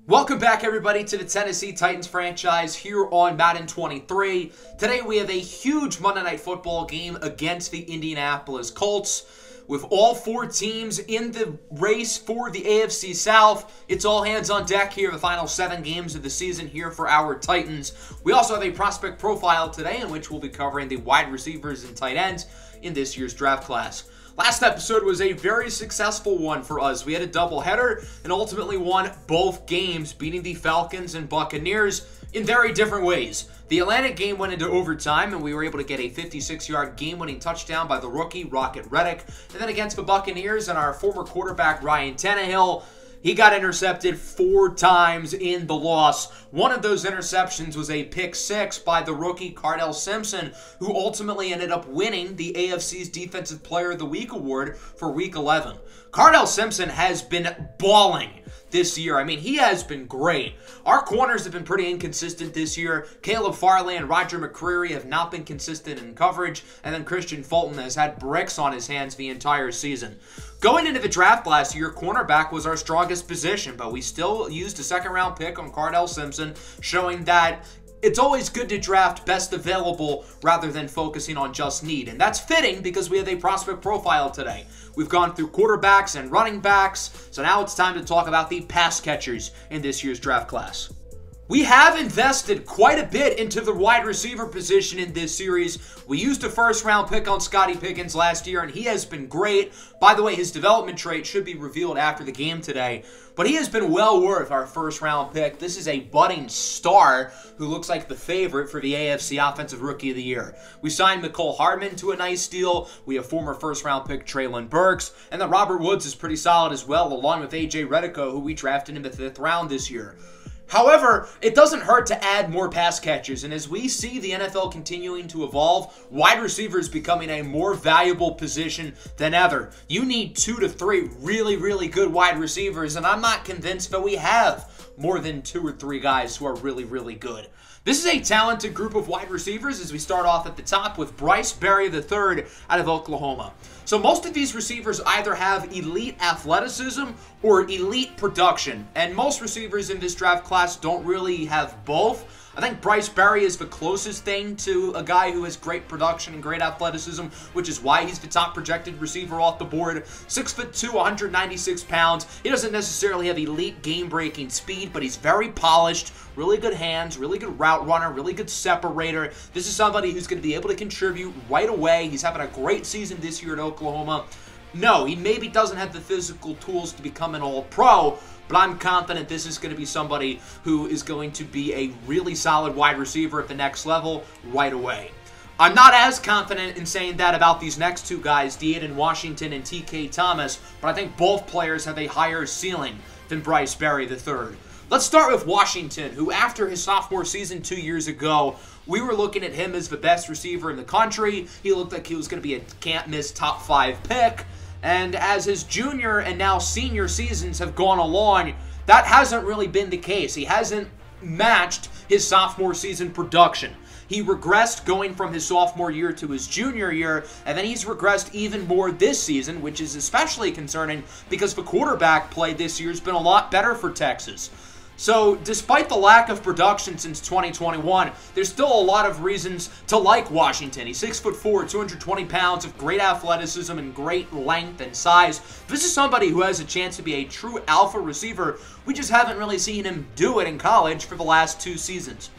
Welcome back, everybody, to the Tennessee Titans franchise here on Madden 23. Today we have a huge Monday Night Football game against the Indianapolis Colts. With all four teams in the race for the AFC South, it's all hands on deck here, the final 7 games of the season here for our Titans. We also have a prospect profile today in which we'll be covering the wide receivers and tight ends in this year's draft class. Last episode was a very successful one for us. We had a doubleheader and ultimately won both games, beating the Falcons and Buccaneers in very different ways. The Atlantic game went into overtime, and we were able to get a 56-yard game-winning touchdown by the rookie Rocket Reddick. And then against the Buccaneers and our former quarterback Ryan Tannehill, he got intercepted 4 times in the loss. One of those interceptions was a pick 6 by the rookie Cardell Simpson, who ultimately ended up winning the AFC's Defensive Player of the Week award for Week 11. Cardell Simpson has been balling this year. I mean, he has been great. Our corners have been pretty inconsistent this year. Caleb Farley and Roger McCreary have not been consistent in coverage, and then Christian Fulton has had bricks on his hands the entire season. Going into the draft last year, cornerback was our strongest position, but we still used a second-round pick on Cardell Simpson, showing that it's always good to draft best available rather than focusing on just need. And that's fitting because we have a prospect profile today. We've gone through quarterbacks and running backs, so now it's time to talk about the pass catchers in this year's draft class. We have invested quite a bit into the wide receiver position in this series. We used a first-round pick on Scotty Pickens last year, and he has been great. By the way, his development trait should be revealed after the game today, but he has been well worth our first-round pick. This is a budding star who looks like the favorite for the AFC Offensive Rookie of the Year. We signed Mecole Hardman to a nice deal. We have former first-round pick Treylon Burks, and then Robert Woods is pretty solid as well, along with A.J. Redico, who we drafted in the 5th round this year. However, it doesn't hurt to add more pass catchers, and as we see the NFL continuing to evolve, wide receiver is becoming a more valuable position than ever. You need 2 to 3 really good wide receivers, and I'm not convinced that we have more than 2 or 3 guys who are really good. This is a talented group of wide receivers as we start off at the top with Bryce Berry III out of Oklahoma. So most of these receivers either have elite athleticism or elite production, and most receivers in this draft class don't really have both. I think Bryce Berry is the closest thing to a guy who has great production and great athleticism, which is why he's the top projected receiver off the board. 6'2", 196 pounds. He doesn't necessarily have elite game-breaking speed, but he's very polished, really good hands, really good route runner, really good separator. This is somebody who's going to be able to contribute right away. He's having a great season this year at Oklahoma. No, he maybe doesn't have the physical tools to become an all-pro, but I'm confident this is going to be somebody who is going to be a really solid wide receiver at the next level right away. I'm not as confident in saying that about these next 2 guys, D'Adon Washington and T.K. Thomas, but I think both players have a higher ceiling than Bryce Berry III. Let's start with Washington, who after his sophomore season 2 years ago, we were looking at him as the best receiver in the country. He looked like he was going to be a can't-miss top 5 pick. And as his junior and now senior seasons have gone along, that hasn't really been the case. He hasn't matched his sophomore season production. He regressed going from his sophomore year to his junior year, and then he's regressed even more this season, which is especially concerning because the quarterback play this year has been a lot better for Texas. So, despite the lack of production since 2021, there's still a lot of reasons to like Washington. He's 6'4", 220 pounds of great athleticism and great length and size. This is somebody who has a chance to be a true alpha receiver. We just haven't really seen him do it in college for the last 2 seasons.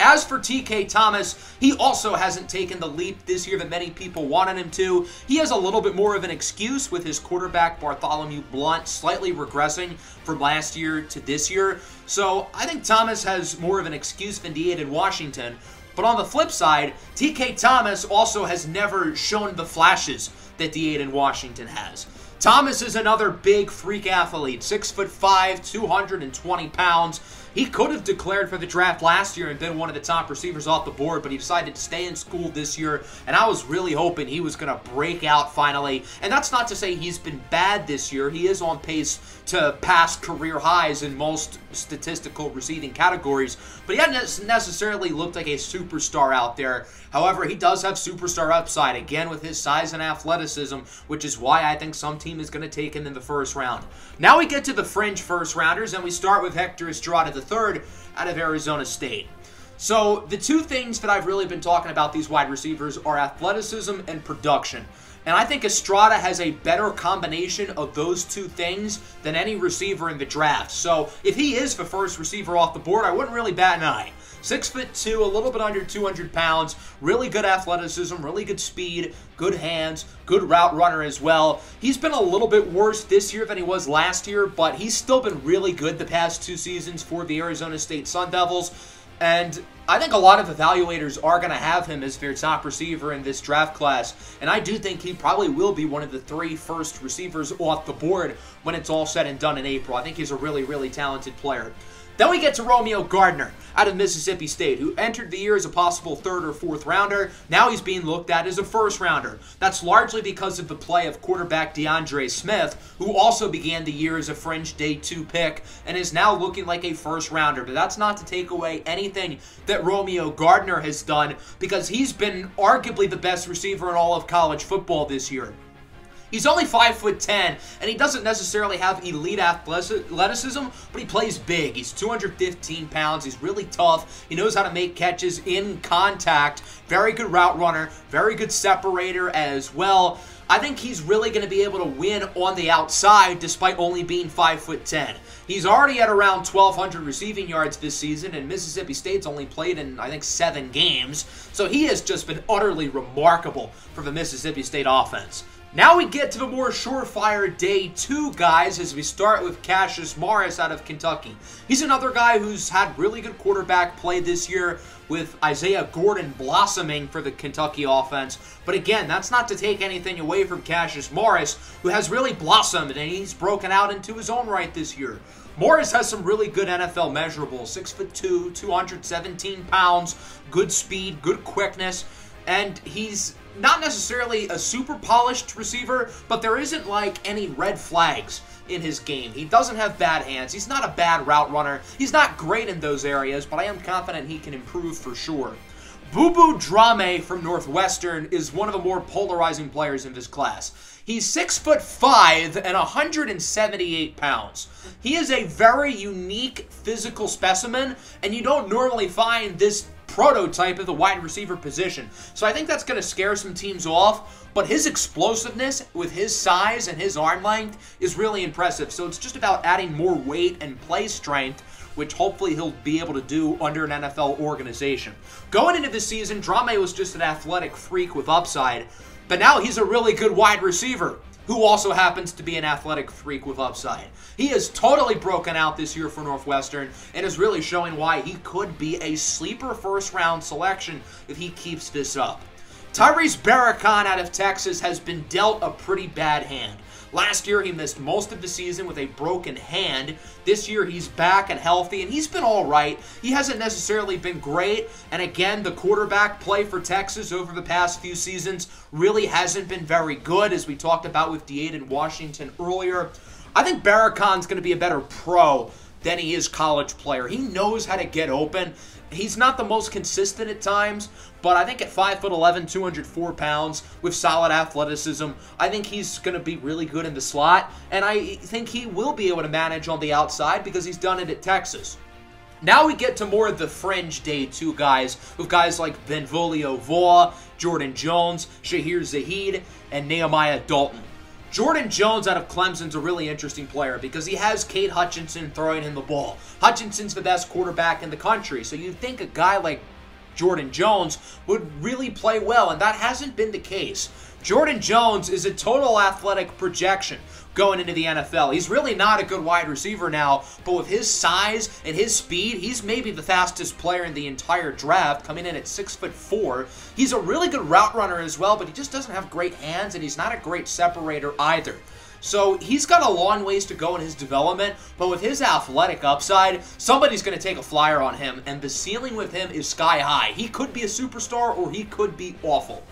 As for T.K. Thomas, he also hasn't taken the leap this year that many people wanted him to. He has a little bit more of an excuse with his quarterback Bartholomew Blount slightly regressing from last year to this year. So I think Thomas has more of an excuse than D'Adon Washington. But on the flip side, T.K. Thomas also has never shown the flashes that D'Adon Washington has. Thomas is another big freak athlete, 6'5", 220 pounds. He could have declared for the draft last year and been one of the top receivers off the board, but he decided to stay in school this year, and I was really hoping he was going to break out finally. And that's not to say he's been bad this year. He is on pace to pass career highs in most statistical receiving categories, but he hasn't necessarily looked like a superstar out there. However, he does have superstar upside, again with his size and athleticism, which is why I think some teams team is going to take him in the first round. Now we get to the fringe first rounders, and we start with Hector Estrada III out of Arizona State. So the two things that I've really been talking about these wide receivers are athleticism and production. And I think Estrada has a better combination of those two things than any receiver in the draft. So if he is the first receiver off the board, I wouldn't really bat an eye. 6'2", a little bit under 200 pounds, really good athleticism, really good speed, good hands, good route runner as well. He's been a little bit worse this year than he was last year, but he's still been really good the past 2 seasons for the Arizona State Sun Devils. And I think a lot of evaluators are going to have him as their top receiver in this draft class. And I do think he probably will be one of the 3 first receivers off the board when it's all said and done in April. I think he's a really, really talented player. Then we get to Romeo Gardner out of Mississippi State, who entered the year as a possible 3rd or 4th rounder. Now he's being looked at as a 1st rounder. That's largely because of the play of quarterback DeAndre Smith, who also began the year as a fringe day 2 pick and is now looking like a 1st rounder. But that's not to take away anything that Romeo Gardner has done, because he's been arguably the best receiver in all of college football this year. He's only 5'10", and he doesn't necessarily have elite athleticism, but he plays big. He's 215 pounds. He's really tough. He knows how to make catches in contact. Very good route runner. Very good separator as well. I think he's really going to be able to win on the outside despite only being 5'10". He's already at around 1,200 receiving yards this season, and Mississippi State's only played in, I think, 7 games. So he has just been utterly remarkable for the Mississippi State offense. Now we get to the more surefire day 2 guys, as we start with Cassius Morris out of Kentucky. He's another guy who's had really good quarterback play this year, with Isaiah Gordon blossoming for the Kentucky offense. But again, that's not to take anything away from Cassius Morris, who has really blossomed, and he's broken out into his own right this year. Morris has some really good NFL measurables. 6'2", 217 pounds, good speed, good quickness, and he's not necessarily a super polished receiver, but there isn't like any red flags in his game. He doesn't have bad hands. He's not a bad route runner. He's not great in those areas, but I am confident he can improve for sure. Bubu Drame from Northwestern is one of the more polarizing players in this class. He's 6'5" and 178 pounds. He is a very unique physical specimen, and you don't normally find this prototype of the wide receiver position. So I think that's going to scare some teams off, but his explosiveness with his size and his arm length is really impressive. So it's just about adding more weight and play strength, which hopefully he'll be able to do under an NFL organization. Going into the season, Drame was just an athletic freak with upside, but now he's a really good wide receiver who also happens to be an athletic freak with upside. He has totally broken out this year for Northwestern and is really showing why he could be a sleeper first-round selection if he keeps this up. Tyrese Barracon out of Texas has been dealt a pretty bad hand. Last year, he missed most of the season with a broken hand. This year, he's back and healthy, and he's been all right. He hasn't necessarily been great, and again, the quarterback play for Texas over the past few seasons really hasn't been very good, as we talked about with D'Aiden Washington earlier. I think Barracon's going to be a better pro than he is college player. He knows how to get open. He's not the most consistent at times, but I think at 5'11", 204 pounds, with solid athleticism, I think he's going to be really good in the slot, and I think he will be able to manage on the outside because he's done it at Texas. Now we get to more of the fringe day 2 guys, with guys like Benvolio Voa, Jordan Jones, Shahir Zahid, and Nehemiah Dalton. Jordan Jones out of Clemson's a really interesting player because he has Kate Hutchinson throwing him the ball. Hutchinson's the best quarterback in the country, so you'd think a guy like Jordan Jones would really play well, and that hasn't been the case. Jordan Jones is a total athletic projection going into the NFL. He's really not a good wide receiver now, but with his size and his speed, he's maybe the fastest player in the entire draft, coming in at 6'4". He's a really good route runner as well, but he just doesn't have great hands, and he's not a great separator either. So he's got a long ways to go in his development, but with his athletic upside, somebody's going to take a flyer on him, and the ceiling with him is sky high. He could be a superstar, or he could be awful.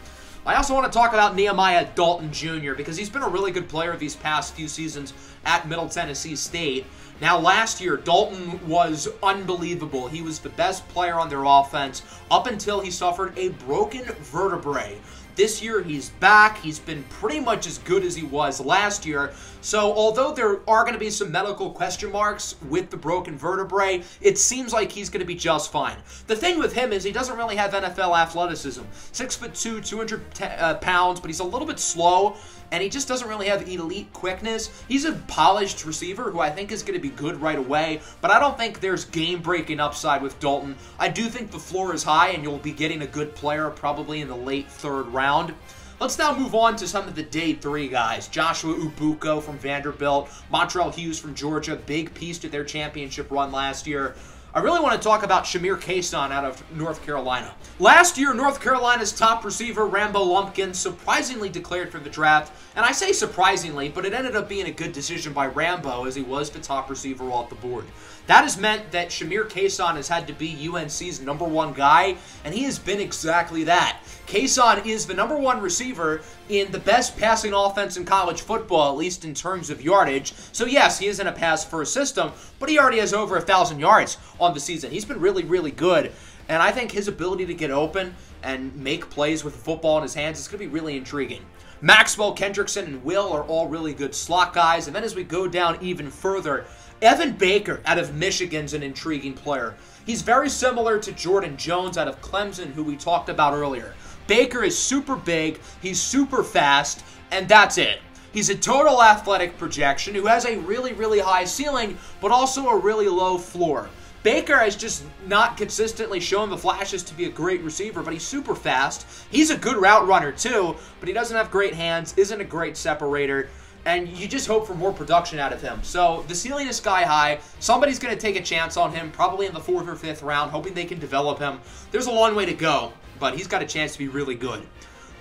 I also want to talk about Nehemiah Dalton Jr. because he's been a really good player these past few seasons at Middle Tennessee State. Now, last year, Dalton was unbelievable. He was the best player on their offense up until he suffered a broken vertebrae. This year, he's back. He's been pretty much as good as he was last year. So, although there are going to be some medical question marks with the broken vertebrae, it seems like he's going to be just fine. The thing with him is he doesn't really have NFL athleticism. 6'2", 200 pounds, but he's a little bit slow, and he just doesn't really have elite quickness. He's a polished receiver who I think is going to be good right away, but I don't think there's game-breaking upside with Dalton. I do think the floor is high, and you'll be getting a good player probably in the late third round. Let's now move on to some of the day 3 guys. Joshua Ubuko from Vanderbilt, Montrell Hughes from Georgia, big piece to their championship run last year. I really want to talk about Shamir Cason out of North Carolina. Last year, North Carolina's top receiver, Rambo Lumpkins, surprisingly declared for the draft. And I say surprisingly, but it ended up being a good decision by Rambo as he was the top receiver off the board. That has meant that Shamir Cason has had to be UNC's #1 guy, and he has been exactly that. Cason is the #1 receiver in the best passing offense in college football, at least in terms of yardage. So yes, he is in a pass-first system, but he already has over 1,000 yards on the season. He's been really, really good, and I think his ability to get open and make plays with the football in his hands is going to be really intriguing. Maxwell, Kendrickson, and Will are all really good slot guys, and then as we go down even further, Evan Baker out of Michigan's an intriguing player. He's very similar to Jordan Jones out of Clemson, who we talked about earlier. Baker is super big, he's super fast, and that's it. He's a total athletic projection who has a really, really high ceiling, but also a really low floor. Baker has just not consistently shown the flashes to be a great receiver, but he's super fast. He's a good route runner too, but he doesn't have great hands, isn't a great separator, and you just hope for more production out of him. So the ceiling is sky high. Somebody's going to take a chance on him, probably in the 4th or 5th round, hoping they can develop him. There's a long way to go, but he's got a chance to be really good.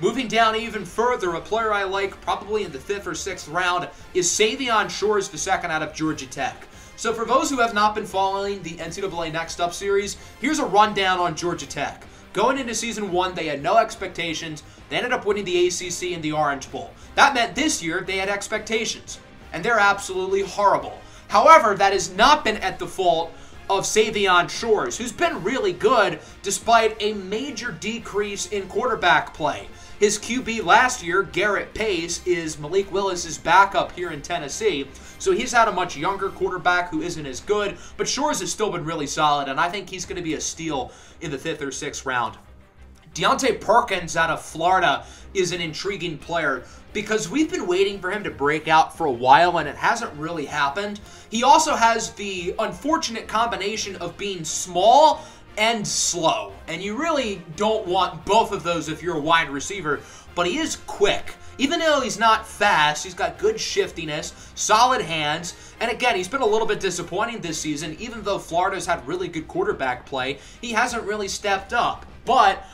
Moving down even further, a player I like probably in the 5th or 6th round is Savion Shores II out of Georgia Tech. So for those who have not been following the NCAA Next Up series, here's a rundown on Georgia Tech. Going into Season 1, they had no expectations. They ended up winning the ACC and the Orange Bowl. That meant this year they had expectations, and they're absolutely horrible. However, that has not been at the fault of Savion Shores, who's been really good despite a major decrease in quarterback play. His QB last year, Garrett Pace, is Malik Willis's backup here in Tennessee, so he's had a much younger quarterback who isn't as good, but Shores has still been really solid, and I think he's going to be a steal in the 5th or 6th round. Deontay Perkins out of Florida is an intriguing player because we've been waiting for him to break out for a while and it hasn't really happened. He also has the unfortunate combination of being small and slow, and you really don't want both of those if you're a wide receiver, but he is quick. Even though he's not fast, he's got good shiftiness, solid hands, and again, he's been a little bit disappointing this season. Even though Florida's had really good quarterback play, he hasn't really stepped up. But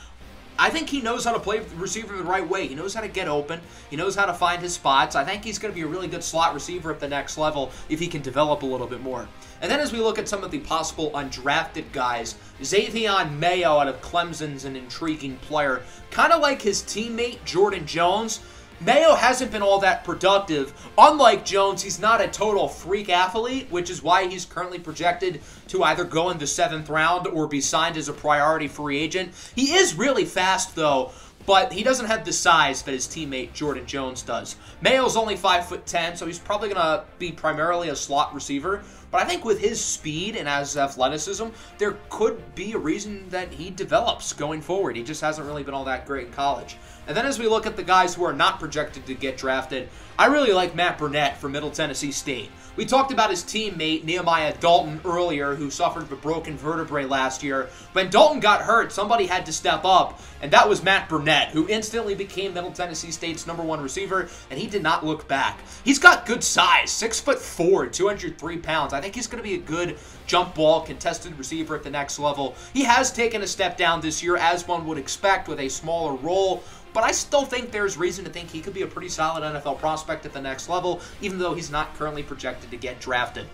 I think he knows how to play the receiver the right way. He knows how to get open. He knows how to find his spots. I think he's going to be a really good slot receiver at the next level if he can develop a little bit more. And then as we look at some of the possible undrafted guys, Xavier Mayo out of Clemson's an intriguing player. Kind of like his teammate, Jordan Jones. Mayo hasn't been all that productive. Unlike Jones, he's not a total freak athlete, which is why he's currently projected to either go in the 7th round or be signed as a priority free agent. He is really fast, though, but he doesn't have the size that his teammate Jordan Jones does. Mayo's only 5'10", so he's probably going to be primarily a slot receiver. But I think with his speed and his athleticism, there could be a reason that he develops going forward. He just hasn't really been all that great in college. And then as we look at the guys who are not projected to get drafted, I really like Matt Burnett from Middle Tennessee State. We talked about his teammate, Nehemiah Dalton, earlier, who suffered a broken vertebrae last year. When Dalton got hurt, somebody had to step up, and that was Matt Burnett, who instantly became Middle Tennessee State's #1 receiver, and he did not look back. He's got good size, 6'4", 203 pounds. I think he's going to be a good jump ball, contested receiver at the next level. He has taken a step down this year, as one would expect, with a smaller role, but I still think there's reason to think he could be a pretty solid NFL prospect at the next level, even though he's not currently projected to get drafted.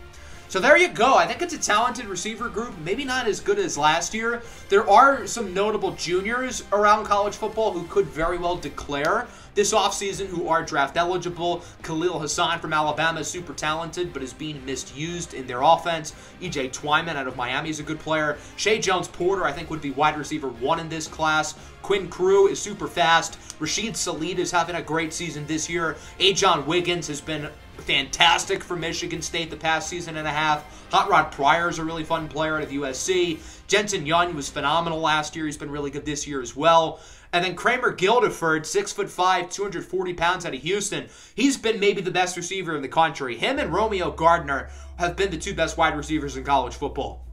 So there you go. I think it's a talented receiver group, maybe not as good as last year. There are some notable juniors around college football who could very well declare, this offseason who are draft eligible. Khalil Hassan from Alabama is super talented, but is being misused in their offense. E.J. Twyman out of Miami is a good player. Shea Jones-Porter, I think, would be wide receiver 1 in this class. Quinn Crew is super fast. Rashid Salid is having a great season this year. Ajon Wiggins has been fantastic for Michigan State the past season and a half. Hot Rod Pryor is a really fun player out of USC. Jensen Young was phenomenal last year. He's been really good this year as well. And then Kramer Gildeford, 6'5", 240 pounds out of Houston. He's been maybe the best receiver in the country. Him and Romeo Gardner have been the 2 best wide receivers in college football.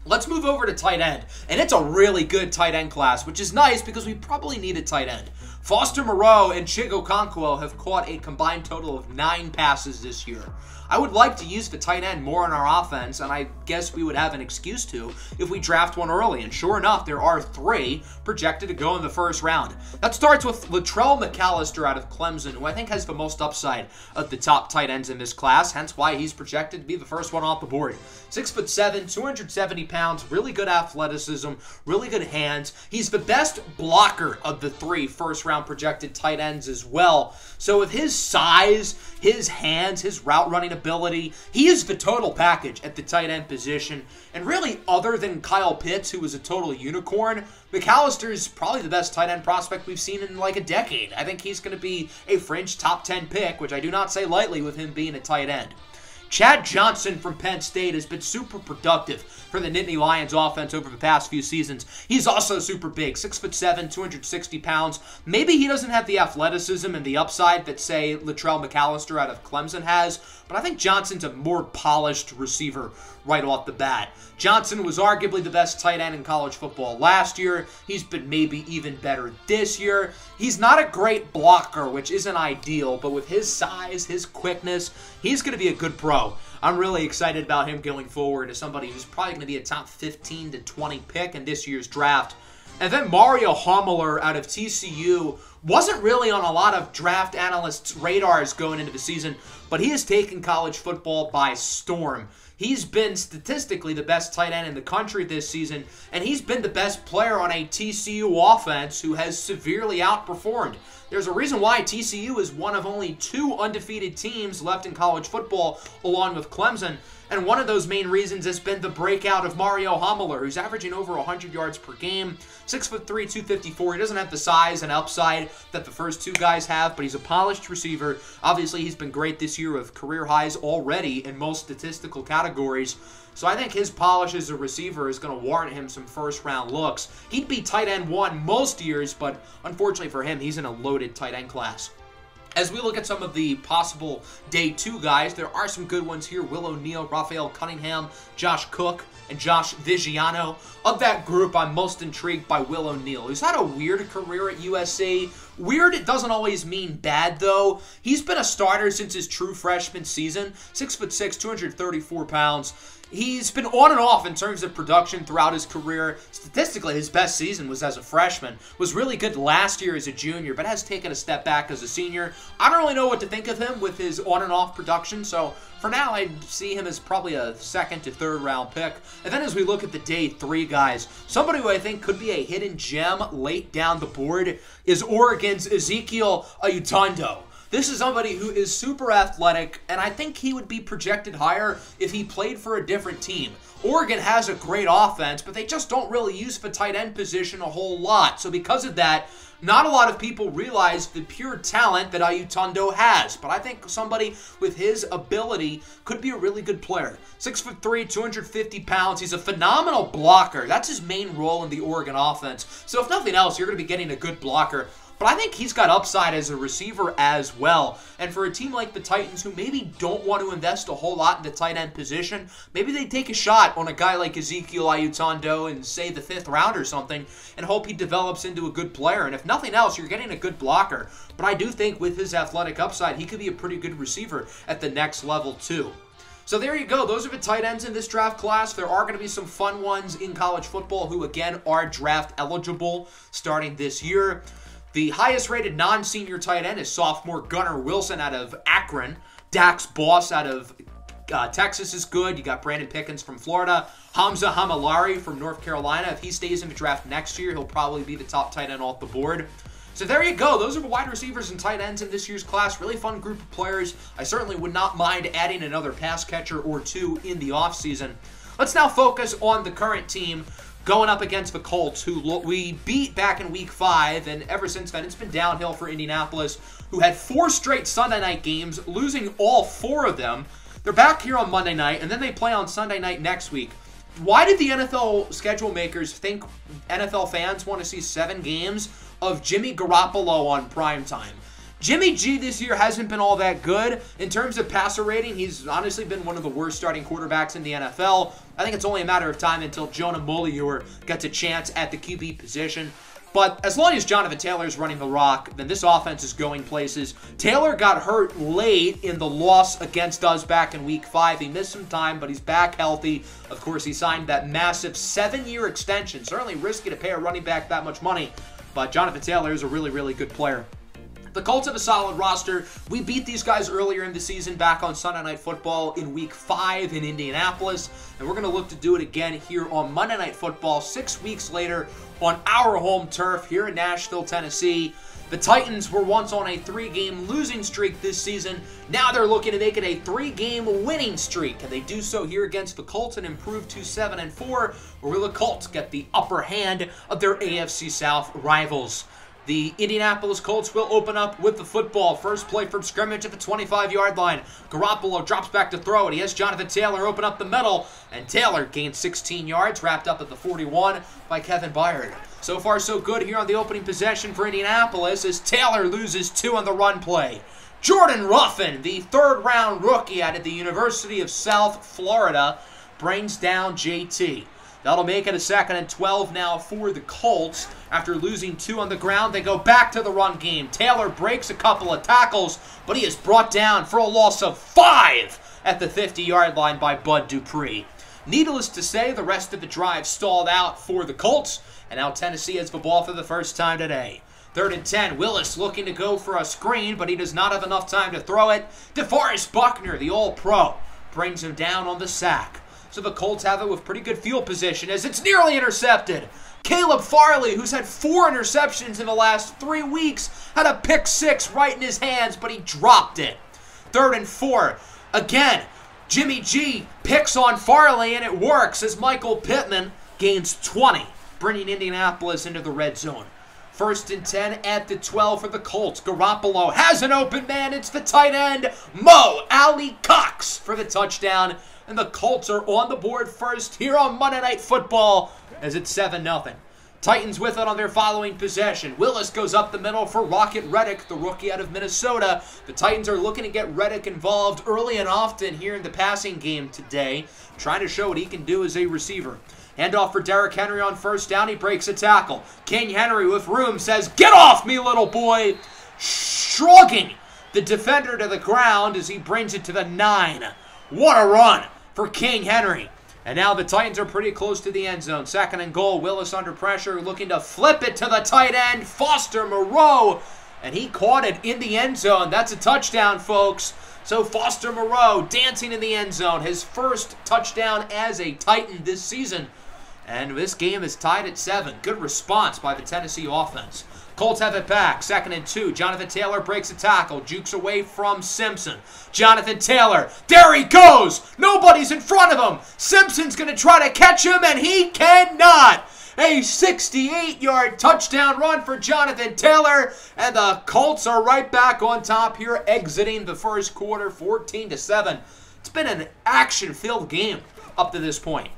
Let's move over to tight end. And it's a really good tight end class, which is nice because we probably need a tight end. Foster Moreau and Chigo Okonkwo have caught a combined total of 9 passes this year. I would like to use the tight end more in our offense, and I guess we would have an excuse to if we draft one early. And sure enough, there are 3 projected to go in the first round. That starts with Latrell McAllister out of Clemson, who I think has the most upside of the top tight ends in this class, hence why he's projected to be the first one off the board. 6'7", 270 pounds, really good athleticism, really good hands. He's the best blocker of the 3 first-round projected tight ends as well. So with his size, his hands, his route running ability, he is the total package at the tight end position. And really, other than Kyle Pitts, who was a total unicorn, McAllister is probably the best tight end prospect we've seen in like a decade. I think he's going to be a fringe top 10 pick, which I do not say lightly with him being a tight end. Chad Johnson from Penn State has been super productive for the Nittany Lions offense over the past few seasons. He's also super big, 6'7", 260 pounds. Maybe he doesn't have the athleticism and the upside that, say, Latrell McAllister out of Clemson has, but I think Johnson's a more polished receiver right off the bat. Johnson was arguably the best tight end in college football last year. He's been maybe even better this year. He's not a great blocker, which isn't ideal, but with his size, his quickness, he's going to be a good pro. I'm really excited about him going forward as somebody who's probably going to be a top 15 to 20 pick in this year's draft. And then Mario Homeler out of TCU wasn't really on a lot of draft analysts' radars going into the season, but he has taken college football by storm. He's been statistically the best tight end in the country this season, and he's been the best player on a TCU offense who has severely outperformed. There's a reason why TCU is one of only 2 undefeated teams left in college football, along with Clemson. And one of those main reasons has been the breakout of Mario Homeler, who's averaging over 100 yards per game, 6'3", 254. He doesn't have the size and upside that the first 2 guys have, but he's a polished receiver. Obviously, he's been great this year with career highs already in most statistical categories. So I think his polish as a receiver is going to warrant him some first-round looks. He'd be tight end 1 most years, but unfortunately for him, he's in a loaded tight end class. As we look at some of the possible day 2 guys, there are some good ones here. Will O'Neal, Raphael Cunningham, Josh Cook, and Josh Vigiano. Of that group, I'm most intrigued by Will O'Neal, who's had a weird career at USC. Weird, it doesn't always mean bad, though. He's been a starter since his true freshman season, 6'6", 234 pounds. He's been on and off in terms of production throughout his career. Statistically, his best season was as a freshman. Was really good last year as a junior, but has taken a step back as a senior. I don't really know what to think of him with his on and off production, so for now, I see him as probably a 2nd to 3rd round pick. And then as we look at the day 3 guys, somebody who I think could be a hidden gem late down the board is Oregon's Ezekiel Ayutondo. This is somebody who is super athletic, and I think he would be projected higher if he played for a different team. Oregon has a great offense, but they just don't really use the tight end position a whole lot. So because of that, not a lot of people realize the pure talent that Ayutondo has. But I think somebody with his ability could be a really good player. 6'3", 250 pounds. He's a phenomenal blocker. That's his main role in the Oregon offense. So if nothing else, you're going to be getting a good blocker. But I think he's got upside as a receiver as well. And for a team like the Titans who maybe don't want to invest a whole lot in the tight end position, maybe they take a shot on a guy like Ezekiel Ayutondo in, say, the 5th round or something and hope he develops into a good player. And if nothing else, you're getting a good blocker. But I do think with his athletic upside, he could be a pretty good receiver at the next level too. So there you go. Those are the tight ends in this draft class. There are going to be some fun ones in college football who, again, are draft eligible starting this year. The highest rated non-senior tight end is sophomore Gunnar Wilson out of Akron. Dax Boss out of Texas is good. You got Brandon Pickens from Florida. Hamza Hamilari from North Carolina. If he stays in the draft next year, he'll probably be the top tight end off the board. So there you go. Those are the wide receivers and tight ends in this year's class. Really fun group of players. I certainly would not mind adding another pass catcher or two in the offseason. Let's now focus on the current team going up against the Colts, who we beat back in Week 5, and ever since then it's been downhill for Indianapolis, who had 4 straight Sunday night games, losing all 4 of them. They're back here on Monday night, and then they play on Sunday night next week. Why did the NFL schedule makers think NFL fans want to see 7 games of Jimmy Garoppolo on primetime? Jimmy G this year hasn't been all that good. In terms of passer rating, he's honestly been one of the worst starting quarterbacks in the NFL. I think it's only a matter of time until Jonah Mullier gets a chance at the QB position. But as long as Jonathan Taylor is running the rock, then this offense is going places. Taylor got hurt late in the loss against us back in Week 5. He missed some time, but he's back healthy. Of course, he signed that massive 7-year extension. Certainly risky to pay a running back that much money, but Jonathan Taylor is a really, really good player. The Colts have a solid roster. We beat these guys earlier in the season back on Sunday Night Football in Week 5 in Indianapolis, and we're going to look to do it again here on Monday Night Football 6 weeks later on our home turf here in Nashville, Tennessee. The Titans were once on a 3-game losing streak this season. Now they're looking to make it a 3-game winning streak, and they do so here against the Colts and improve to 7-4, where will the Colts get the upper hand of their AFC South rivals. The Indianapolis Colts will open up with the football. First play from scrimmage at the 25-yard line. Garoppolo drops back to throw it. He has Jonathan Taylor open up the middle, and Taylor gains 16 yards, wrapped up at the 41 by Kevin Byard. So far, so good here on the opening possession for Indianapolis as Taylor loses 2 on the run play. Jordan Ruffin, the 3rd-round rookie out of the University of South Florida, brings down JT. That'll make it a 2nd and 12 now for the Colts. After losing 2 on the ground, they go back to the run game. Taylor breaks a couple of tackles, but he is brought down for a loss of 5 at the 50-yard line by Bud Dupree. Needless to say, the rest of the drive stalled out for the Colts, and now Tennessee has the ball for the first time today. 3rd and 10, Willis looking to go for a screen, but he does not have enough time to throw it. DeForest Buckner, the All-Pro, brings him down on the sack. So the Colts have it with pretty good field position as it's nearly intercepted. Caleb Farley, who's had 4 interceptions in the last 3 weeks, had a pick 6 right in his hands, but he dropped it. 3rd and 4. Again, Jimmy G picks on Farley, and it works as Michael Pittman gains 20, bringing Indianapolis into the red zone. 1st and 10 at the 12 for the Colts. Garoppolo has an open man. It's the tight end, Mo Alley-Cox, for the touchdown. And the Colts are on the board first here on Monday Night Football as it's 7-0. Titans with it on their following possession. Willis goes up the middle for Rocket Reddick, the rookie out of Minnesota. The Titans are looking to get Reddick involved early and often here in the passing game today, trying to show what he can do as a receiver. Handoff for Derrick Henry on 1st down. He breaks a tackle. King Henry with room says, "Get off me, little boy!" Shrugging the defender to the ground as he brings it to the 9. What a run for King Henry. And now the Titans are pretty close to the end zone. 2nd and goal. Willis under pressure, looking to flip it to the tight end, Foster Moreau. And he caught it in the end zone. That's a touchdown, folks. So Foster Moreau dancing in the end zone. His first touchdown as a Titan this season. And this game is tied at 7. Good response by the Tennessee offense. Colts have it back. 2nd and 2. Jonathan Taylor breaks a tackle. Jukes away from Simpson. Jonathan Taylor. There he goes. Nobody's in front of him. Simpson's going to try to catch him, and he cannot. A 68-yard touchdown run for Jonathan Taylor. And the Colts are right back on top here, exiting the first quarter 14-7. It's been an action-filled game up to this point.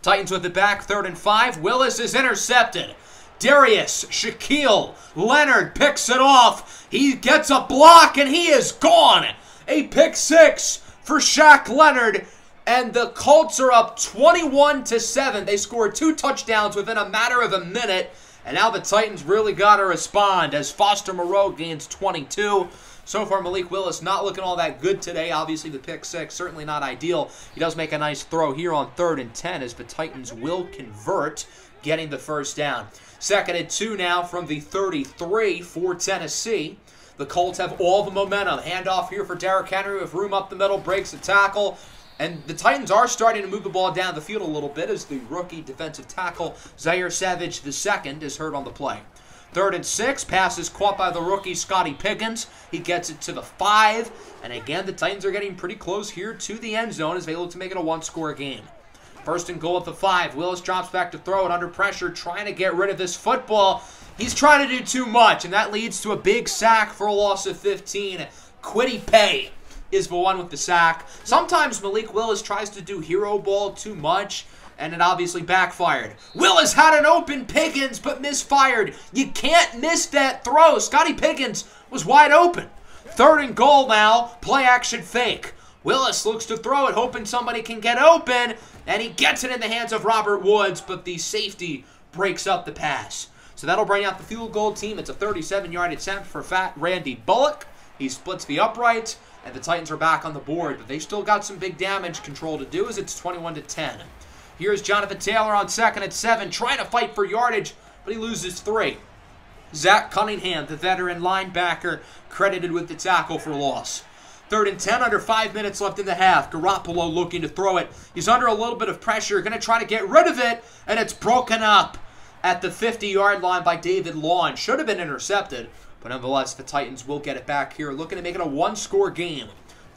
Titans with it back. 3rd and 5. Willis is intercepted. Darius, Shaquille Leonard picks it off. He gets a block, and he is gone. A pick 6 for Shaq Leonard, and the Colts are up 21-7. They scored 2 touchdowns within a matter of a minute, and now the Titans really got to respond as Foster Moreau gains 22. So far, Malik Willis not looking all that good today. Obviously, the pick 6, certainly not ideal. He does make a nice throw here on 3rd and 10 as the Titans will convert, getting the first down. 2nd and 2 now from the 33 for Tennessee. The Colts have all the momentum. Handoff here for Derrick Henry with room up the middle, breaks the tackle. And the Titans are starting to move the ball down the field a little bit as the rookie defensive tackle Zaire Savage II is hurt on the play. 3rd and 6, pass is caught by the rookie Scotty Pickens. He gets it to the 5, and again, the Titans are getting pretty close here to the end zone as they look to make it a one-score game. 1st and goal at the 5. Willis drops back to throw it under pressure, trying to get rid of this football. He's trying to do too much, and that leads to a big sack for a loss of 15. Kwity Paye is the one with the sack. Sometimes Malik Willis tries to do hero ball too much, and it obviously backfired. Willis had an open Pickens, but misfired. You can't miss that throw. Scotty Pickens was wide open. 3rd and goal now. Play action fake. Willis looks to throw it, hoping somebody can get open, and he gets it in the hands of Robert Woods, but the safety breaks up the pass. So that'll bring out the field goal team. It's a 37-yard attempt for Fat Randy Bullock. He splits the uprights, and the Titans are back on the board, but they still got some big damage control to do as it's 21-10. Here's Jonathan Taylor on 2nd and 7, trying to fight for yardage, but he loses 3. Zach Cunningham, the veteran linebacker, credited with the tackle for loss. 3rd and 10, under 5 minutes left in the half. Garoppolo looking to throw it. He's under a little bit of pressure, going to try to get rid of it, and it's broken up at the 50-yard line by David Long. Should have been intercepted, but nonetheless, the Titans will get it back here, looking to make it a one-score game.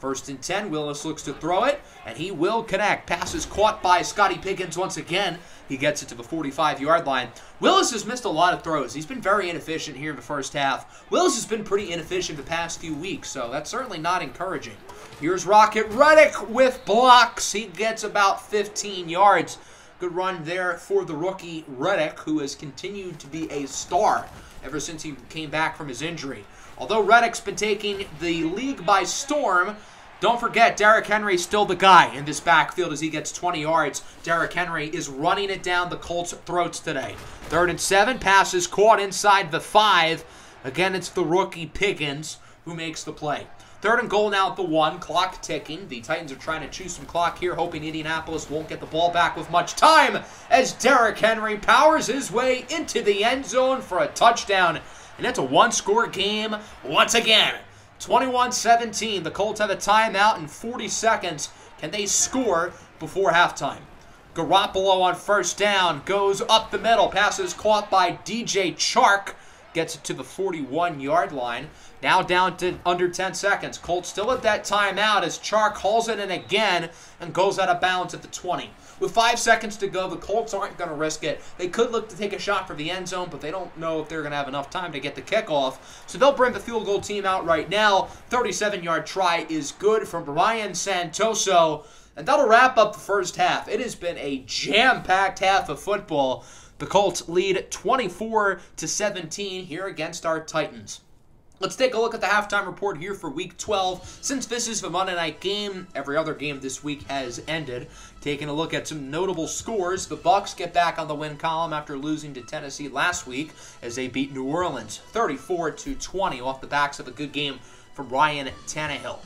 1st and 10, Willis looks to throw it, and he will connect. Pass is caught by Scotty Pickens once again. He gets it to the 45-yard line. Willis has missed a lot of throws. He's been very inefficient here in the first half. Willis has been pretty inefficient the past few weeks, so that's certainly not encouraging. Here's Rocket Reddick with blocks. He gets about 15 yards. Good run there for the rookie Reddick, who has continued to be a star ever since he came back from his injury. Although Reddick's been taking the league by storm, don't forget, Derrick Henry's still the guy in this backfield as he gets 20 yards. Derrick Henry is running it down the Colts' throats today. 3rd and 7, pass is caught inside the 5. Again, it's the rookie Pickens who makes the play. 3rd and goal now at the 1, clock ticking. The Titans are trying to chew some clock here, hoping Indianapolis won't get the ball back with much time as Derrick Henry powers his way into the end zone for a touchdown. And it's a one-score game once again. 21-17. The Colts have a timeout in 40 seconds. Can they score before halftime? Garoppolo on 1st down goes up the middle. Pass is caught by DJ Chark. Gets it to the 41-yard line. Now down to under 10 seconds. Colts still at that timeout as Chark hauls it in again and goes out of bounds at the 20. With 5 seconds to go, the Colts aren't going to risk it. They could look to take a shot for the end zone, but they don't know if they're going to have enough time to get the kickoff. So they'll bring the field goal team out right now. 37-yard try is good from Brian Santoso. And that'll wrap up the first half. It has been a jam-packed half of football. The Colts lead 24-17 here against our Titans. Let's take a look at the halftime report here for Week 12. Since this is the Monday night game, every other game this week has ended. Taking a look at some notable scores, the Bucs get back on the win column after losing to Tennessee last week as they beat New Orleans 34-20 off the backs of a good game from Ryan Tannehill.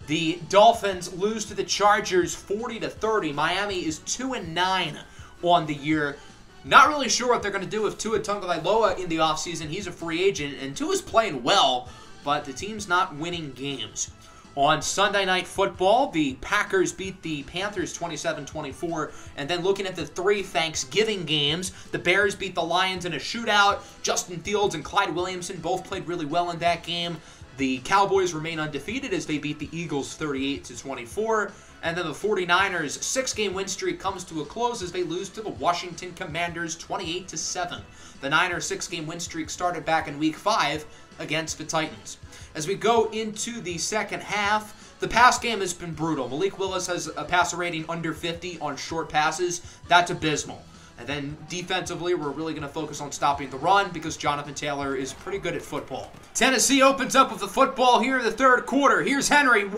The Dolphins lose to the Chargers 40-30. Miami is 2-9 on the year. Not really sure what they're going to do with Tua Tagovailoa in the offseason. He's a free agent, and Tua's playing well, but the team's not winning games. On Sunday Night Football, the Packers beat the Panthers 27-24, and then looking at the 3 Thanksgiving games, the Bears beat the Lions in a shootout. Justin Fields and Clyde Williamson both played really well in that game. The Cowboys remain undefeated as they beat the Eagles 38-24. And then the 49ers' 6-game win streak comes to a close as they lose to the Washington Commanders 28-7. The Niners' 6-game win streak started back in Week 5 against the Titans. As we go into the second half, the pass game has been brutal. Malik Willis has a passer rating under 50 on short passes. That's abysmal. And then defensively, we're really going to focus on stopping the run because Jonathan Taylor is pretty good at football. Tennessee opens up with the football here in the third quarter. Here's Henry,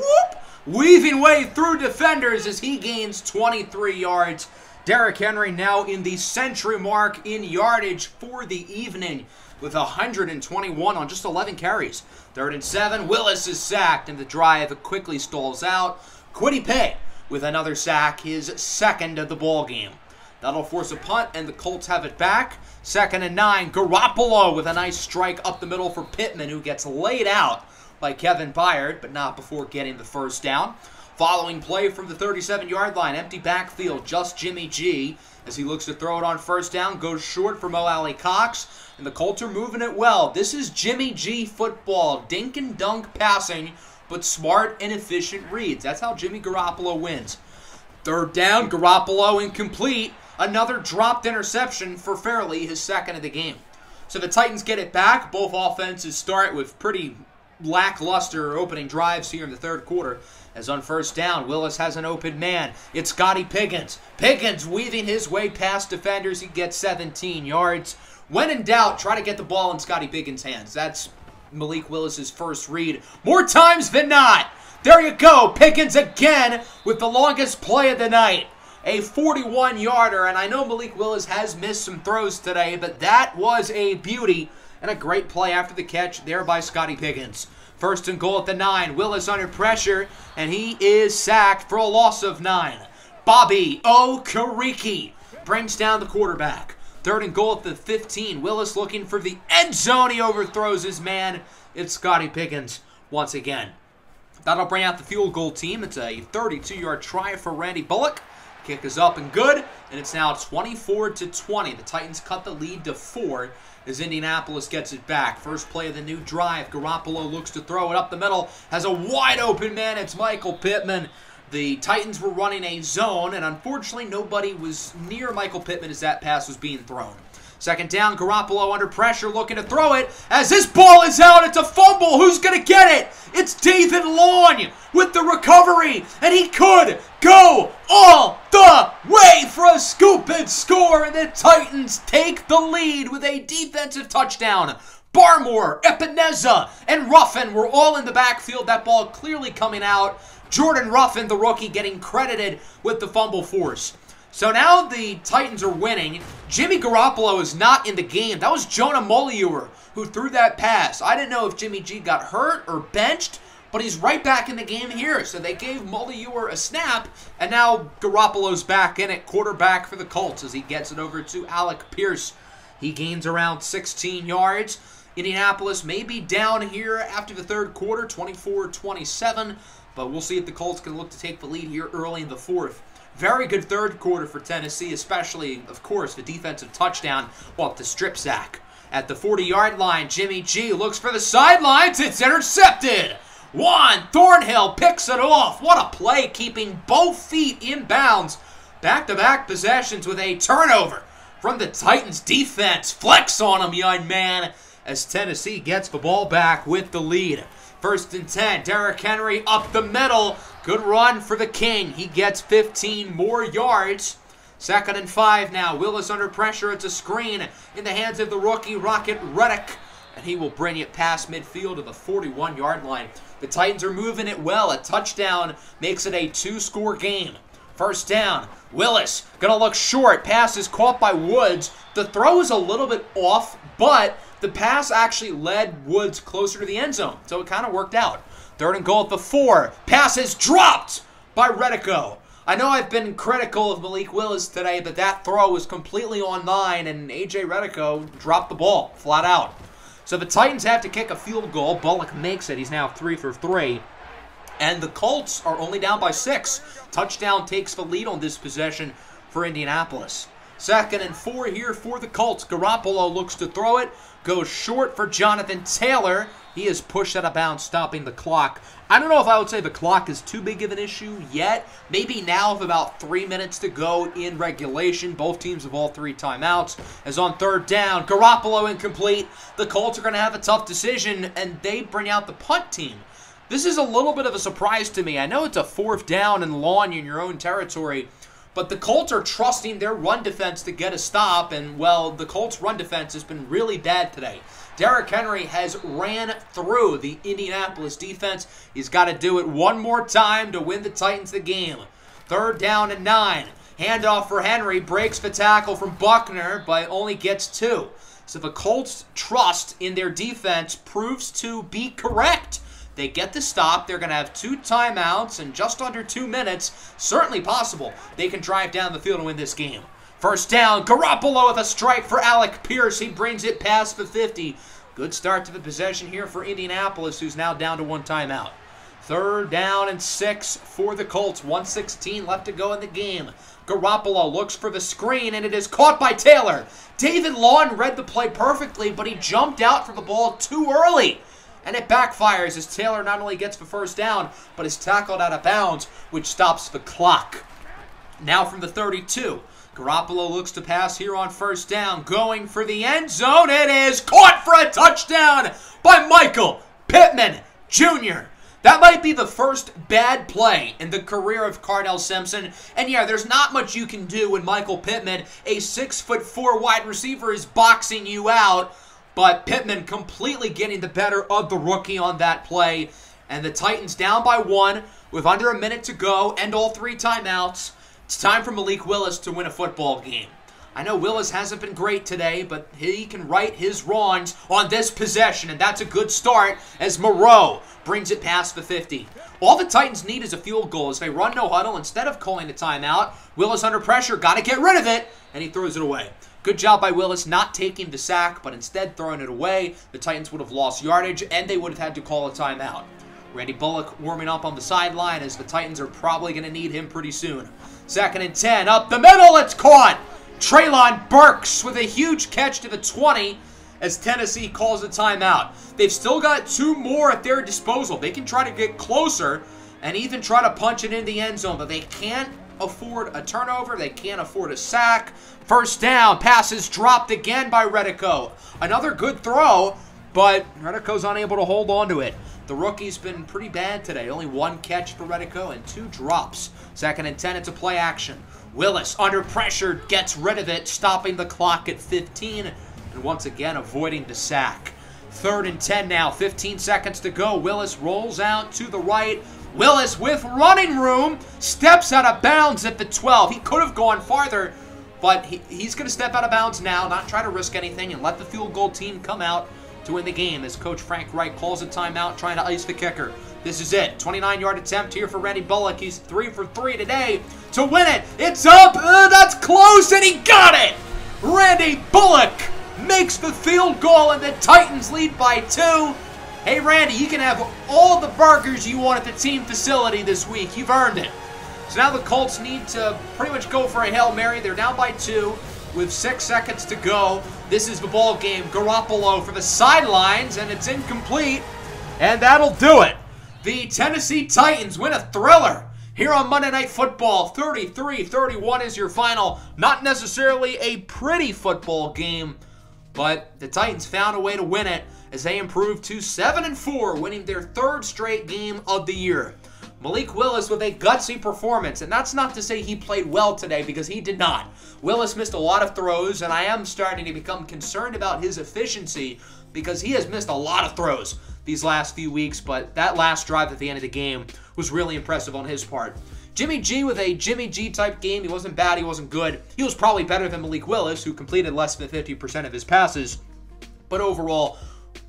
weaving way through defenders as he gains 23 yards. Derrick Henry now in the century mark in yardage for the evening with 121 on just 11 carries. 3rd and 7, Willis is sacked and the drive quickly stalls out. Kwity Paye with another sack, his second of the ball game. That'll force a punt, and the Colts have it back. 2nd and 9, Garoppolo with a nice strike up the middle for Pittman, who gets laid out by Kevin Byard, but not before getting the first down. Following play from the 37-yard line, empty backfield, just Jimmy G. As he looks to throw it on first down, goes short for Mo Alley-Cox, and the Colts are moving it well. This is Jimmy G football, dink and dunk passing, but smart and efficient reads. That's how Jimmy Garoppolo wins. Third down, Garoppolo incomplete. Another dropped interception for Fairley, his second of the game. So the Titans get it back. Both offenses start with pretty lackluster opening drives here in the third quarter. As on first down, Willis has an open man. It's Scotty Pickens. Pickens weaving his way past defenders. He gets 17 yards. When in doubt, try to get the ball in Scotty Pickens' hands. That's Malik Willis's first read. More times than not. There you go. Pickens again with the longest play of the night. A 41-yarder, and I know Malik Willis has missed some throws today, but that was a beauty and a great play after the catch there by Scotty Pickens. First and goal at the 9. Willis under pressure, and he is sacked for a loss of 9. Bobby Okereke brings down the quarterback. Third and goal at the 15. Willis looking for the end zone. He overthrows his man. It's Scotty Pickens once again. That'll bring out the field goal team. It's a 32-yard try for Randy Bullock. Kick is up and good, and it's now 24-20. The Titans cut the lead to 4 as Indianapolis gets it back. First play of the new drive. Garoppolo looks to throw it up the middle. Has a wide open man. It's Michael Pittman. The Titans were running a zone, and unfortunately nobody was near Michael Pittman as that pass was being thrown. Second down, Garoppolo under pressure looking to throw it. As this ball is out, it's a fumble. Who's going to get it? It's David Long with the recovery, and he could go all the way for a scoop and score, and the Titans take the lead with a defensive touchdown. Barmore, Epineza, and Ruffin were all in the backfield. That ball clearly coming out. Jordan Ruffin, the rookie, getting credited with the fumble force. So now the Titans are winning. Jimmy Garoppolo is not in the game. That was Jonah Mullier who threw that pass. I didn't know if Jimmy G got hurt or benched, but he's right back in the game here. So they gave Mullier a snap, and now Garoppolo's back in it, quarterback for the Colts as he gets it over to Alec Pierce. He gains around 16 yards. Indianapolis may be down here after the third quarter, 24-27, but we'll see if the Colts can look to take the lead here early in the fourth. Very good third quarter for Tennessee, especially, of course, the defensive touchdown off the strip sack. At the 40-yard line, Jimmy G looks for the sidelines. It's intercepted. Juan Thornhill picks it off. What a play, keeping both feet in bounds. Back-to-back possessions with a turnover from the Titans defense. Flex on him, young man, as Tennessee gets the ball back with the lead. First and 10, Derrick Henry up the middle. Good run for the King. He gets 15 more yards. Second and 5 now. Willis under pressure. It's a screen in the hands of the rookie, Rocket Reddick. And he will bring it past midfield to the 41-yard line. The Titans are moving it well. A touchdown makes it a 2-score game. First down. Willis going to look short. Pass is caught by Woods. The throw is a little bit off, but the pass actually led Woods closer to the end zone, so it kind of worked out. Third and goal at the 4. Pass is dropped by Reddico. I know I've been critical of Malik Willis today, but that throw was completely on 9, and A.J. Reddico dropped the ball flat out. So the Titans have to kick a field goal. Bullock makes it. He's now 3 for 3. And the Colts are only down by 6. Touchdown takes the lead on this possession for Indianapolis. Second and 4 here for the Colts. Garoppolo looks to throw it. Goes short for Jonathan Taylor. He is pushed out of bounds, stopping the clock. I don't know if I would say the clock is too big of an issue yet. Maybe now with about 3 minutes to go in regulation. Both teams have all 3 timeouts. As on third down, Garoppolo incomplete. The Colts are going to have a tough decision, and they bring out the punt team. This is a little bit of a surprise to me. I know it's a 4th down and long in your own territory, but the Colts are trusting their run defense to get a stop, and, well, the Colts' run defense has been really bad today. Derrick Henry has ran through the Indianapolis defense. He's got to do it one more time to win the Titans the game. Third down and 9. Handoff for Henry. Breaks the tackle from Buckner, but only gets 2. So the Colts' trust in their defense proves to be correct. They get the stop. They're going to have 2 timeouts in just under 2 minutes. Certainly possible they can drive down the field and win this game. First down, Garoppolo with a strike for Alec Pierce. He brings it past the 50. Good start to the possession here for Indianapolis, who's now down to 1 timeout. 3rd down and 6 for the Colts. 1:16 left to go in the game. Garoppolo looks for the screen, and it is caught by Taylor. David Long read the play perfectly, but he jumped out for the ball too early. And it backfires as Taylor not only gets the 1st down, but is tackled out of bounds, which stops the clock. Now from the 32, Garoppolo looks to pass here on 1st down, going for the end zone. It is caught for a touchdown by Michael Pittman Jr. That might be the first bad play in the career of Cardell Simpson. And yeah, there's not much you can do when Michael Pittman, a 6'4" wide receiver, is boxing you out. But Pittman completely getting the better of the rookie on that play. And the Titans down by 1 with under a minute to go and all 3 timeouts. It's time for Malik Willis to win a football game. I know Willis hasn't been great today, but he can right his wrongs on this possession, and that's a good start as Moreau brings it past the 50. All the Titans need is a field goal as they run no huddle instead of calling a timeout. Willis under pressure, got to get rid of it, and he throws it away. Good job by Willis not taking the sack, but instead throwing it away. The Titans would have lost yardage, and they would have had to call a timeout. Randy Bullock warming up on the sideline as the Titans are probably going to need him pretty soon. 2nd and 10, up the middle, it's caught! Treylon Burks with a huge catch to the 20 as Tennessee calls a timeout. They've still got 2 more at their disposal. They can try to get closer and even try to punch it in the end zone, but they can't afford a turnover. They can't afford a sack. 1st down, passes dropped again by Redico. Another good throw, but Redico's unable to hold on to it. The rookie's been pretty bad today. Only 1 catch for Redico and 2 drops. 2nd and 10, it's a play action. Willis, under pressure, gets rid of it, stopping the clock at 15, and once again avoiding the sack. 3rd and 10 now, 15 seconds to go. Willis rolls out to the right. Willis with running room, steps out of bounds at the 12. He could have gone farther, but he's going to step out of bounds now, not try to risk anything, and let the field goal team come out to win the game as Coach Frank Reich calls a timeout, trying to ice the kicker. This is it. 29-yard attempt here for Randy Bullock. He's 3 for 3 today to win it. It's up. That's close, and he got it. Randy Bullock makes the field goal, and the Titans lead by 2. Hey, Randy, you can have all the burgers you want at the team facility this week. You've earned it. So now the Colts need to pretty much go for a Hail Mary. They're down by 2 with 6 seconds to go. This is the ball game. Garoppolo for the sidelines, and it's incomplete, and that'll do it. The Tennessee Titans win a thriller here on Monday Night Football. 33-31 is your final. Not necessarily a pretty football game, but the Titans found a way to win it as they improved to 7-4, winning their 3rd straight game of the year. Malik Willis with a gutsy performance, and that's not to say he played well today, because he did not. Willis missed a lot of throws, and I am starting to become concerned about his efficiency because he has missed a lot of throws these last few weeks, but that last drive at the end of the game was really impressive on his part. Jimmy G with a Jimmy G type game. He wasn't bad, he wasn't good. He was probably better than Malik Willis, who completed less than 50% of his passes, but overall,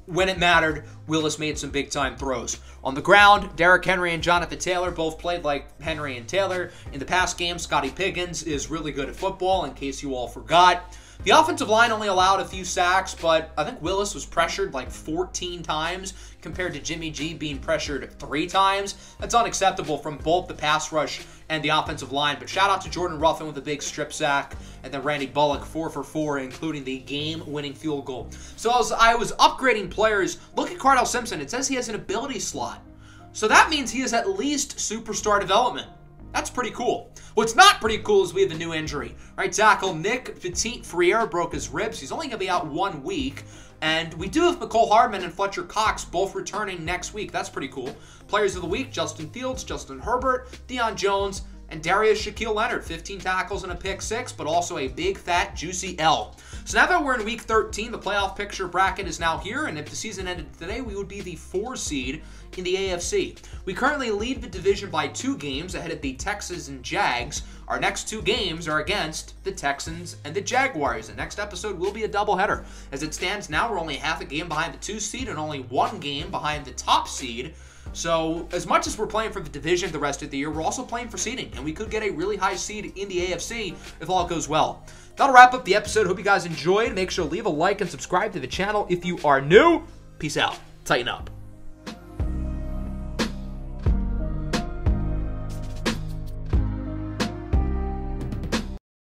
when it mattered, Willis made some big-time throws. On the ground, Derrick Henry and Jonathan Taylor both played like Henry and Taylor. In the past game, Scotty Pickens is really good at football, in case you all forgot. The offensive line only allowed a few sacks, but I think Willis was pressured like 14 times compared to Jimmy G being pressured 3 times. That's unacceptable from both the pass rush and the offensive line, but shout out to Jordan Ruffin with a big strip sack, and then Randy Bullock 4 for 4, including the game-winning field goal. So as I was upgrading players, look at Cardell Simpson. It says he has an ability slot. So that means he is at least superstar development. That's pretty cool. What's not pretty cool is we have a new injury. Right tackle Nick Petit-Frere broke his ribs. He's only going to be out 1 week. And we do have Mecole Hardman and Fletcher Cox both returning next week. That's pretty cool. Players of the week, Justin Fields, Justin Herbert, Deion Jones, and Darius Shaquille Leonard. 15 tackles and a pick 6, but also a big, fat, juicy L. So now that we're in week 13, the playoff picture bracket is now here, and if the season ended today, we would be the 4 seed in the AFC. We currently lead the division by 2 games ahead of the Texans and Jags. Our next 2 games are against the Texans and the Jaguars. The next episode will be a doubleheader. As it stands now, we're only half a game behind the 2 seed and only 1 game behind the top seed. So as much as we're playing for the division the rest of the year, we're also playing for seeding, and we could get a really high seed in the AFC if all goes well. That'll wrap up the episode. Hope you guys enjoyed. Make sure to leave a like and subscribe to the channel if you are new. Peace out. Tighten up.